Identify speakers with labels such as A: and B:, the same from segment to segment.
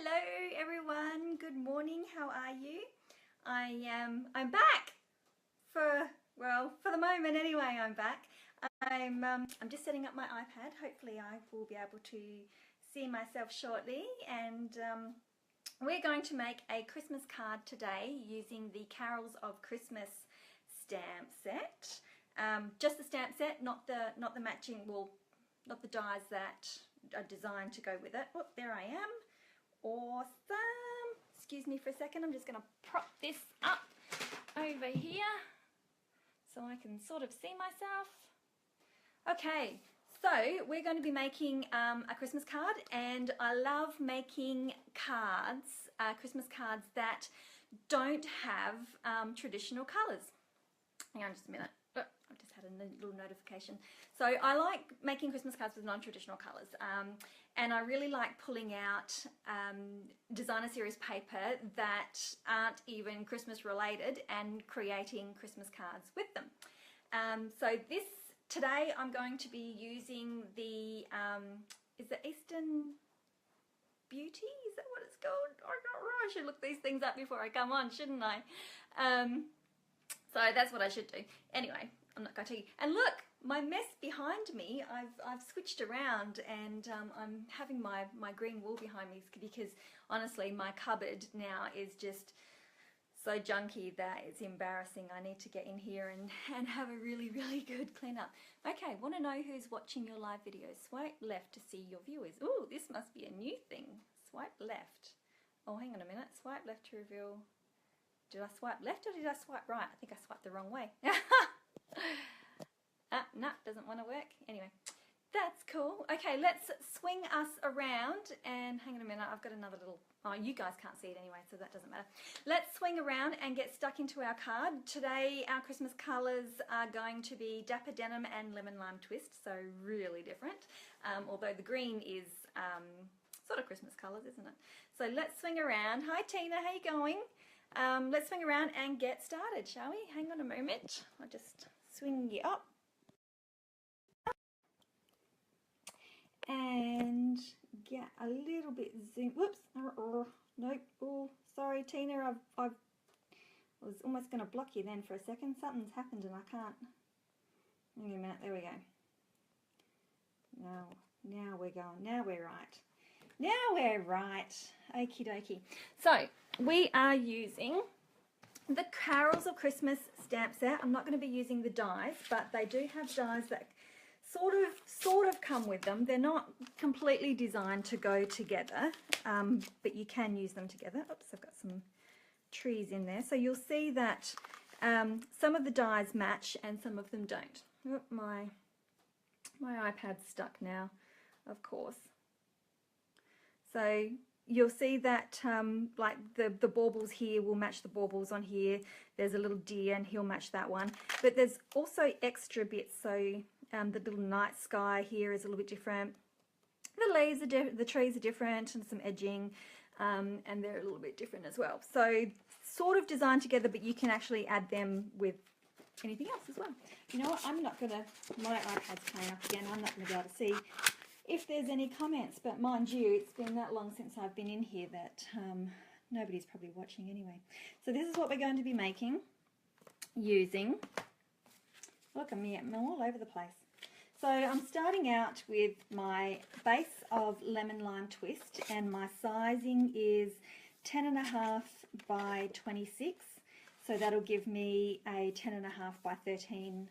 A: Hello everyone, good morning, how are you? I'm back for the moment anyway. I'm back. I'm just setting up my iPad. Hopefully I will be able to see myself shortly, and we're going to make a Christmas card today using the Carols of Christmas stamp set. Just the stamp set, not the matching, well, not the dies that are designed to go with it. Oh, there I am. Awesome. Excuse me for a second. I'm just going to prop this up over here so I can sort of see myself. Okay, so we're going to be making a Christmas card, and I love making cards, Christmas cards that don't have traditional colours. Hang on just a minute. Oh, I've just had a little notification. So I like making Christmas cards with non-traditional colours, and I really like pulling out designer series paper that aren't even Christmas related and creating Christmas cards with them. So today I'm going to be using the, is it Eastern Beauty? Is that what it's called? I should look these things up before I come on, shouldn't I? So that's what I should do. Anyway, I'm not going to tell you. And look, my mess behind me, I've switched around, and I'm having my green wool behind me because honestly my cupboard now is just so junky that it's embarrassing. I need to get in here and have a really good clean up. Okay, want to know who's watching your live videos? Swipe left to see your viewers. Oh, this must be a new thing. Swipe left. Oh, hang on a minute. Swipe left to reveal. Did I swipe left or did I swipe right? I think I swiped the wrong way. No, doesn't want to work. Anyway, that's cool. Okay, let's swing us around, and hang on a minute, I've got another little, oh, you guys can't see it anyway, so that doesn't matter. Let's swing around and get stuck into our card. Today, our Christmas colours are going to be Dapper Denim and Lemon Lime Twist, so really different, although the green is sort of Christmas colours, isn't it? So let's swing around. Hi Tina, how you going? Let's swing around and get started, shall we? Hang on a moment. I'll just swing you up. And get a little bit zoom. Whoops. Nope. Oh, sorry, Tina. I was almost going to block you then for a second. Something's happened and I can't. Hang on a minute. There we go. Now we're going. Now we're right. Now we're right. Okie dokie. So we are using the Carols of Christmas stamp set. I'm not going to be using the dies, but they do have dies that sort of come with them. They're not completely designed to go together, but you can use them together. Oops, I've got some trees in there. So you'll see that some of the dies match and some of them don't. Oh, my iPad's stuck now, of course. So you'll see that like the baubles here will match the baubles on here. There's a little deer and he'll match that one. But there's also extra bits. So the little night sky here is a little bit different. The leaves are the trees are different, and some edging, and they're a little bit different as well. So sort of designed together, but you can actually add them with anything else as well. You know what? I'm not gonna. My iPad's playing up again. I'm not gonna be able to see if there's any comments, but mind you, it's been that long since I've been in here that nobody's probably watching anyway. So this is what we're going to be making using, look, I'm all over the place. So I'm starting out with my base of Lemon Lime Twist, and my sizing is 10.5 by 26. So that'll give me a 10.5 by 13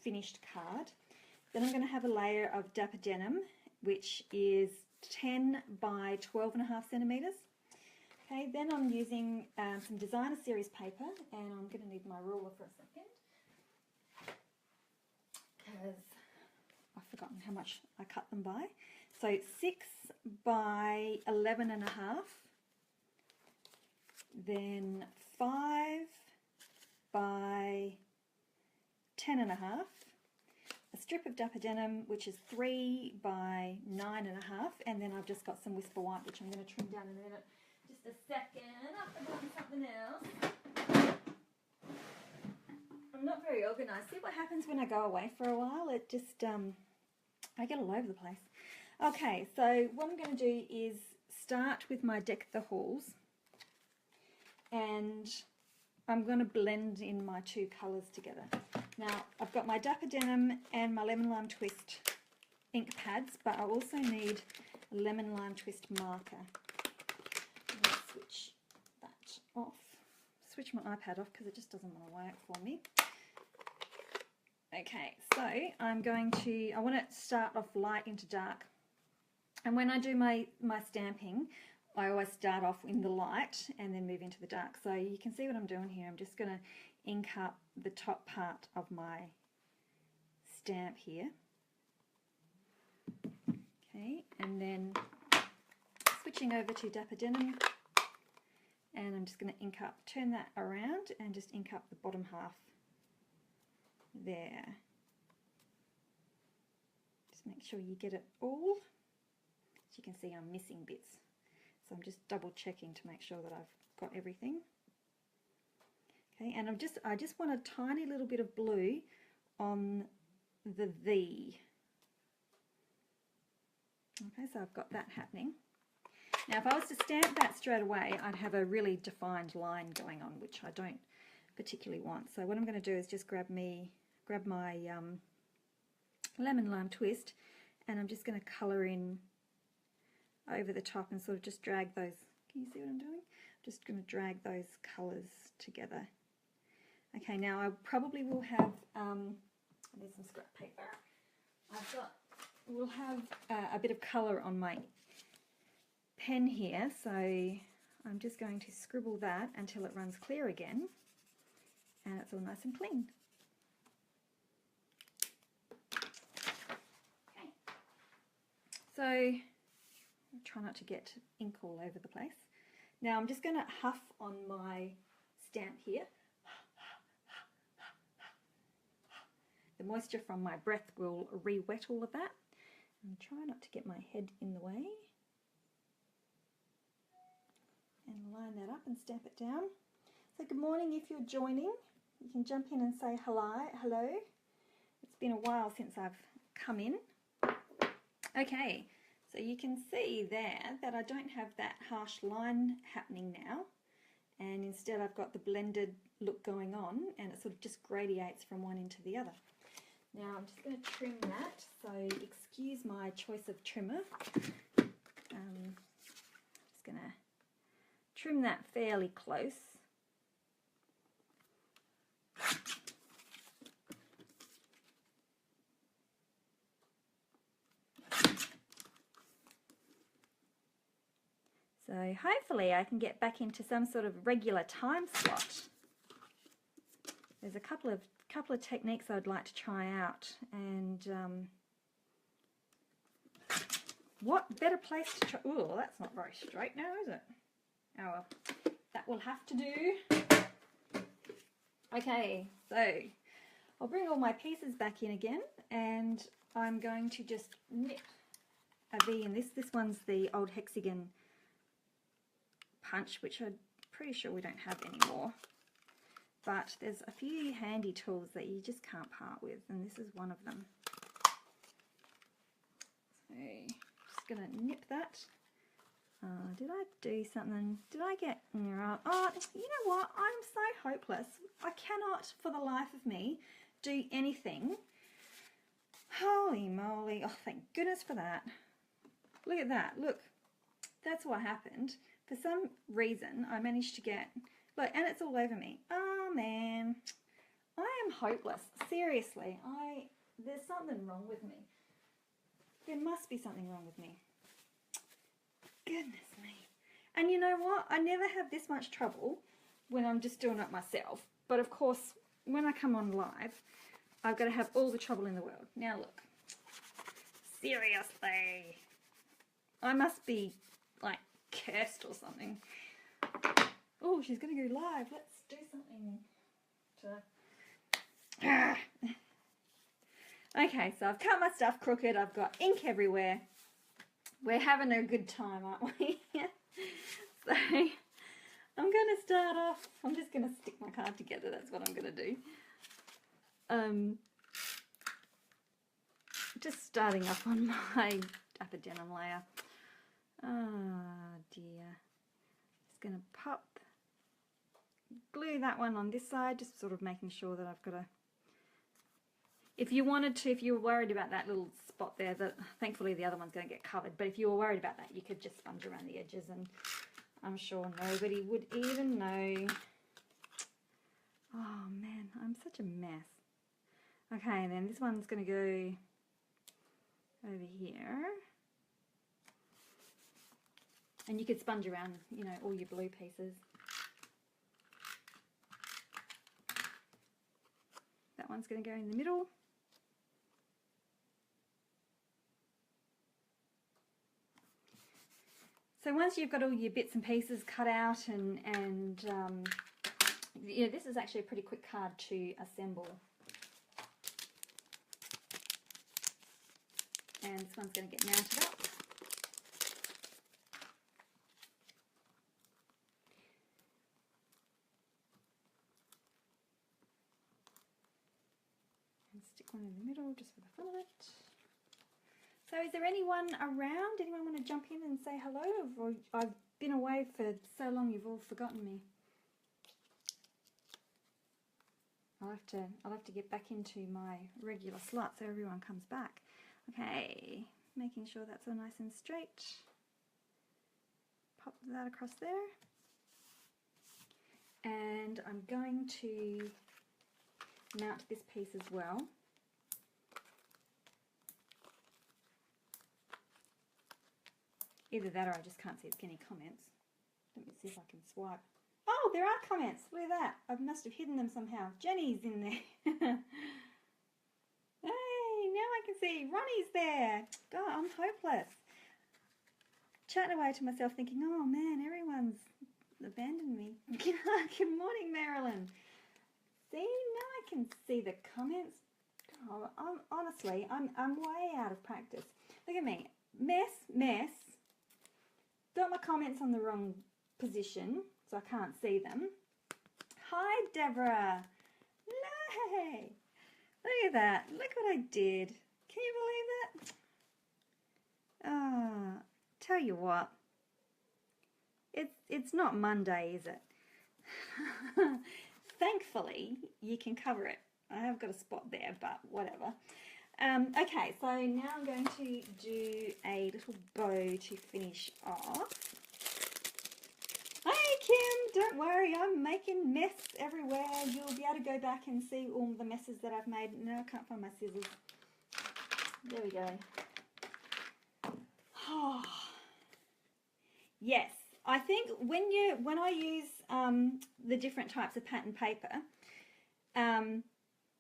A: finished card. Then I'm going to have a layer of Dapper Denim, which is 10 by 12.5 centimetres. Okay, then I'm using some designer series paper, and I'm going to need my ruler for a second because I've forgotten how much I cut them by. So 6 by 11.5, then 5 by 10.5, a strip of Dapper Denim, which is 3 by 9.5, and then I've just got some Whisper White, which I'm going to trim down in a minute. Just a second, I've done something else. I'm not very organised. See what happens when I go away for a while? It just, I get all over the place. Okay, so what I'm going to do is start with my Deck the Halls, and I'm going to blend in my two colours together. Now, I've got my Dapper Denim and my Lemon Lime Twist ink pads, but I also need a Lemon Lime Twist marker. Let's switch that off. Switch my iPad off because it just doesn't want to work for me. Okay, so I want to start off light into dark. And when I do my stamping, I always start off in the light and then move into the dark. So you can see what I'm doing here. I'm just going to ink up the top part of my stamp here. Okay, and then switching over to Dapper Denim, and I'm just going to ink up, turn that around and just ink up the bottom half there. Just make sure you get it all. As you can see, I'm missing bits, so I'm just double checking to make sure that I've got everything. Okay, and I just want a tiny little bit of blue on the V. Okay, so I've got that happening. Now if I was to stamp that straight away, I'd have a really defined line going on, which I don't particularly want. So what I'm going to do is just grab my Lemon Lime Twist, and I'm just going to colour in over the top and sort of just drag those. Can you see what I'm doing? I'm just going to drag those colours together. Okay, now I probably will have, I need some scrap paper. We'll have a bit of colour on my pen here, so I'm just going to scribble that until it runs clear again, and it's all nice and clean. Okay, so I'll try not to get ink all over the place. Now I'm just going to huff on my stamp here. The moisture from my breath will re-wet all of that. And try not to get my head in the way. And line that up and stamp it down. So good morning if you're joining. You can jump in and say hello. It's been a while since I've come in. Okay, so you can see there that I don't have that harsh line happening now. And instead I've got the blended look going on, and it sort of just gradiates from one into the other. Now I'm just going to trim that, so excuse my choice of trimmer. Just going to trim that fairly close. So hopefully I can get back into some sort of regular time slot. There's a couple of techniques I'd like to try out, and what better place to try? Oh, that's not very straight now, is it? Oh well, that will have to do. Okay, so I'll bring all my pieces back in again, and I'm going to just knit a V in this. This one's the old hexagon punch, which I'm pretty sure we don't have anymore. But there's a few handy tools that you just can't part with, and this is one of them. So, just going to nip that. Did I do something? Did I get... Oh, you know what? I'm so hopeless. I cannot, for the life of me, do anything. Holy moly. Oh, thank goodness for that. Look at that. Look. That's what happened. For some reason, I managed to get... Look, and it's all over me. Oh, man. I am hopeless. Seriously. There's something wrong with me. There must be something wrong with me. Goodness me. And you know what? I never have this much trouble when I'm just doing it myself. But of course, when I come on live, I've got to have all the trouble in the world. Now look. Seriously. I must be, like, cursed or something. Oh, she's going to go live. Let's do something to... Okay, so I've cut my stuff crooked. I've got ink everywhere. We're having a good time, aren't we? So, I'm going to start off. I'm just going to stick my card together. That's what I'm going to do. Just starting off on my Dapper Denim layer. Oh dear. Just going to glue that one on this side, just sort of making sure that I've got a... If you wanted to, if you were worried about that little spot there, that thankfully the other one's going to get covered, but if you were worried about that, you could just sponge around the edges and I'm sure nobody would even know. Oh man, I'm such a mess. Okay, and then this one's going to go over here. And you could sponge around, you know, all your blue pieces. That one's going to go in the middle. So once you've got all your bits and pieces cut out and you know, this is actually a pretty quick card to assemble. And this one's going to get mounted up. And stick one in the middle just for the fun of it. So is there anyone around? Anyone want to jump in and say hello? Or I've been away for so long you've all forgotten me. I'll have to get back into my regular slot so everyone comes back. Okay, making sure that's all nice and straight. Pop that across there. And I'm going to mount this piece as well. Either that or I just can't see any comments. Let me see if I can swipe. Oh, there are comments. Look at that. I must have hidden them somehow. Jenny's in there. Hey, now I can see Ronnie's there. God, I'm hopeless. Chatting away to myself thinking, oh man, everyone's abandoned me. Good morning, Marilyn. See, now I can see the comments. Oh, honestly, I'm way out of practice. Look at me. Mess. Got my comments on the wrong position, so I can't see them. Hi, Deborah. Hey, look at that. Look what I did. Can you believe that? Oh, tell you what. It's not Monday, is it? Thankfully, you can cover it. I have got a spot there, but whatever. Okay, so now I'm going to do a little bow to finish off. Hey Kim, don't worry, I'm making mess everywhere. You'll be able to go back and see all the messes that I've made. No, I can't find my scissors. There we go. Oh. Yes, I think when I use the different types of pattern paper,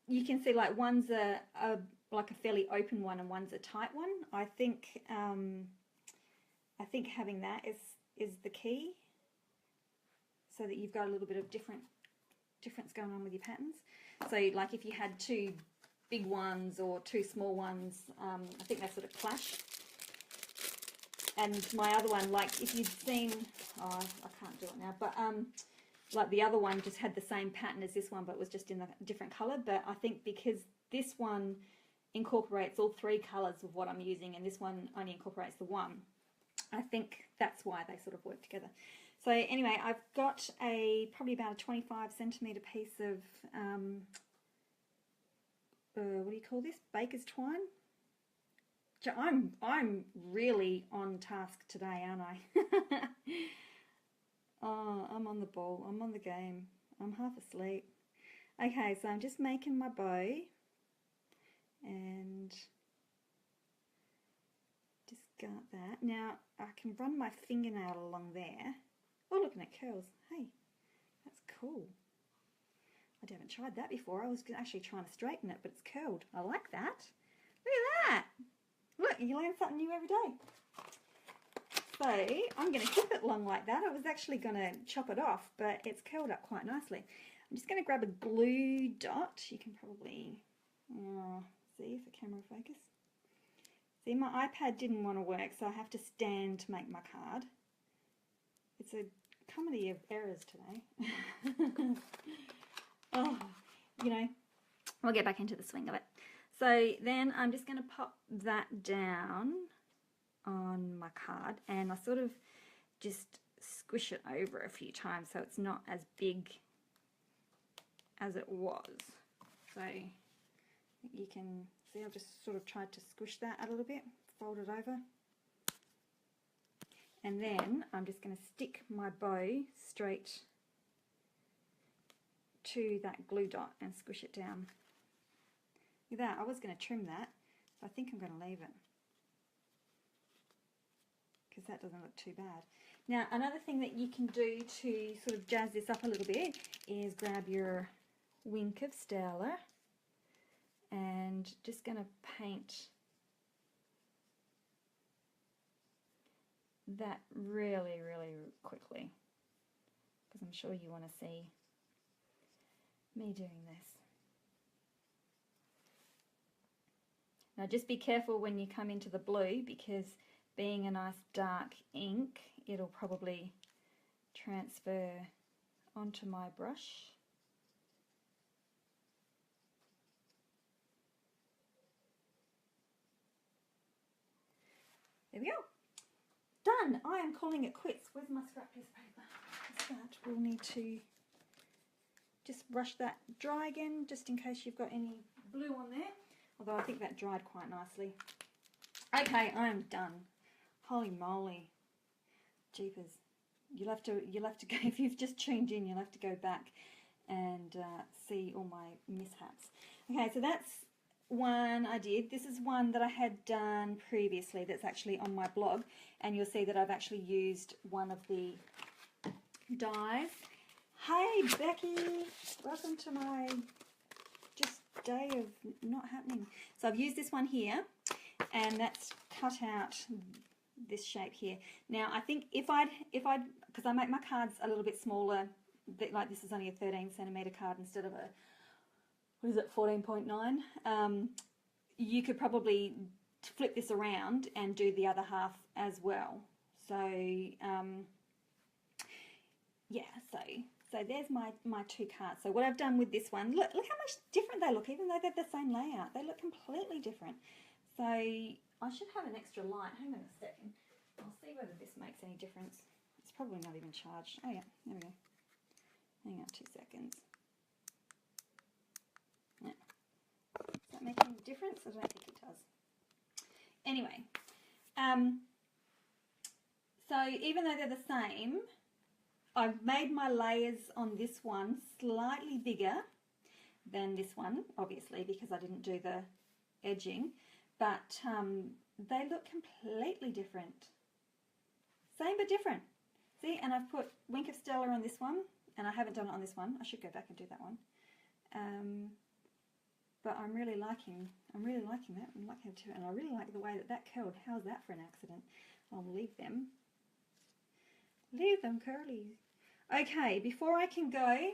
A: you can see like one's like a fairly open one and one's a tight one. I think having that is the key, so that you've got a little bit of difference going on with your patterns. So like if you had two big ones or two small ones, I think they sort of clash. And my other one, like if you'd seen, oh, I can't do it now, but like the other one just had the same pattern as this one, but was just in a different color. But I think because this one incorporates all three colors of what I'm using and this one only incorporates the one, I think that's why they sort of work together. So anyway, I've got probably about a 25 centimeter piece of what do you call this? Baker's twine. I'm really on task today, aren't I? Oh, I'm on the ball. I'm on the game. I'm half asleep. Okay, so I'm just making my bow and just got that. Now I can run my fingernail along there. Oh, look, and it curls. Hey, that's cool. I haven't tried that before. I was actually trying to straighten it, but it's curled. I like that. Look at that. Look, you learn something new every day. So I'm going to keep it long like that. I was actually going to chop it off, but it's curled up quite nicely. I'm just going to grab a glue dot. You can probably see if the camera focus. See, my iPad didn't want to work, so I have to stand to make my card. It's a comedy of errors today. Oh, you know, we'll get back into the swing of it. So then I'm just going to pop that down
B: on my card, and I sort of just squish it over a few times so it's not as big as it was. So you can see I've just sort of tried to squish that a little bit, fold it over, and then I'm just going to stick my bow straight to that glue dot and squish it down. Look at that, I was going to trim that, but I think I'm going to leave it because that doesn't look too bad. Now another thing that you can do to sort of jazz this up a little bit is grab your wink of Stella and just going to paint that really, really quickly, because I'm sure you want to see me doing this. Now just be careful when you come into the blue, because being a nice dark ink, it'll probably transfer onto my brush. There we go. Done. I am calling it quits. Where's my scrap piece of paper? That we'll need to just brush that dry again, just in case you've got any blue on there. Although I think that dried quite nicely. Okay, I am done. Holy moly, jeepers! You'll have to go, if you've just tuned in. You'll have to go back and see all my mishaps. Okay, so that's one I did. This is one that I had done previously that's actually on my blog, and you'll see that I've actually used one of the dies. Hey Becky, welcome to my just day of not happening. So I've used this one here, and that's cut out this shape here. Now I think if I'd because I make my cards a little bit smaller, like this is only a 13 centimeter card instead of a, what is it, 14.9. You could probably flip this around and do the other half as well. So yeah, so there's my two cards. So what I've done with this one, look how much different they look, even though they're the same layout. They look completely different. So I should have an extra light. Hang on a second. I'll see whether this makes any difference. It's probably not even charged. Oh yeah, there we go. Hang on 2 seconds. Yeah. Does that make any difference? I don't think it does. Anyway, so even though they're the same, I've made my layers on this one slightly bigger than this one, obviously, because I didn't do the edging, but they look completely different. Same but different. See, and I've put Wink of Stella on this one, and I haven't done it on this one. I should go back and do that one. But I'm really liking that. I'm liking it too, and I really like the way that curled. How's that for an accident? I'll leave them. Leave them curly. Okay, before I can go,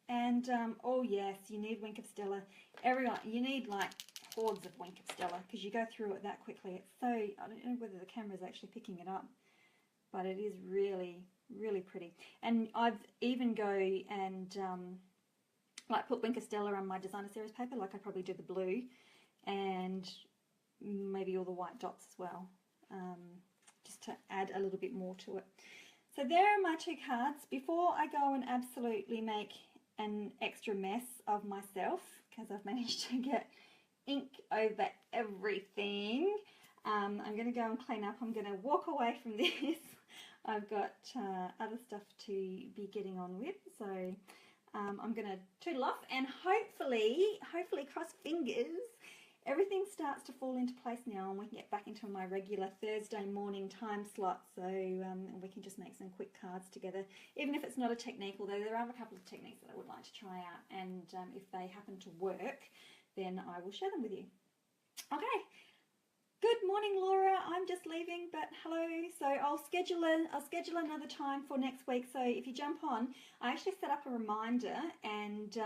B: and oh yes, you need Wink of Stella. Everyone, you need like hordes of Wink of Stella, because you go through it that quickly. It's so, I don't know whether the camera is actually picking it up, but it is really, really pretty. And I've even go and like put Wink of Stella on my designer series paper, like I probably do the blue and maybe all the white dots as well, just to add a little bit more to it. So there are my two cards. Before I go and absolutely make an extra mess of myself, because I've managed to get ink over everything, I'm going to go and clean up. I'm going to walk away from this. I've got other stuff to be getting on with, so I'm going to toodle off, and hopefully cross fingers, everything starts to fall into place now and we can get back into my regular Thursday morning time slot, so we can just make some quick cards together, even if it's not a technique, although there are a couple of techniques that I would like to try out, and if they happen to work, then I will share them with you. Okay. Good morning, Laura. I'm just leaving, but hello. So I'll schedule another time for next week. So if you jump on, I actually set up a reminder, and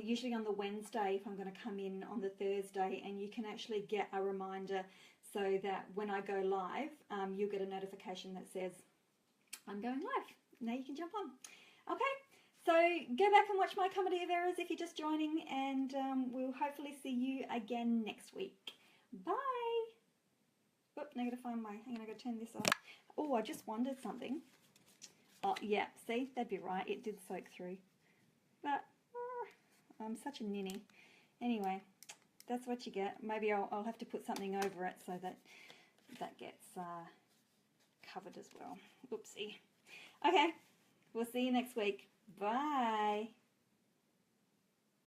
B: usually on the Wednesday, if I'm going to come in on the Thursday, and you can actually get a reminder so that when I go live, you'll get a notification that says I'm going live. Now you can jump on. Okay. So go back and watch my Comedy of Errors if you're just joining, and we'll hopefully see you again next week. Bye. Oop, now I gotta find my, hang on, I gotta turn this off. Oh, I just wondered something. Oh, yeah, see, that'd be right. It did soak through. But, I'm such a ninny. Anyway, that's what you get. Maybe I'll have to put something over it so that that gets covered as well. Oopsie. Okay, we'll see you next week. Bye.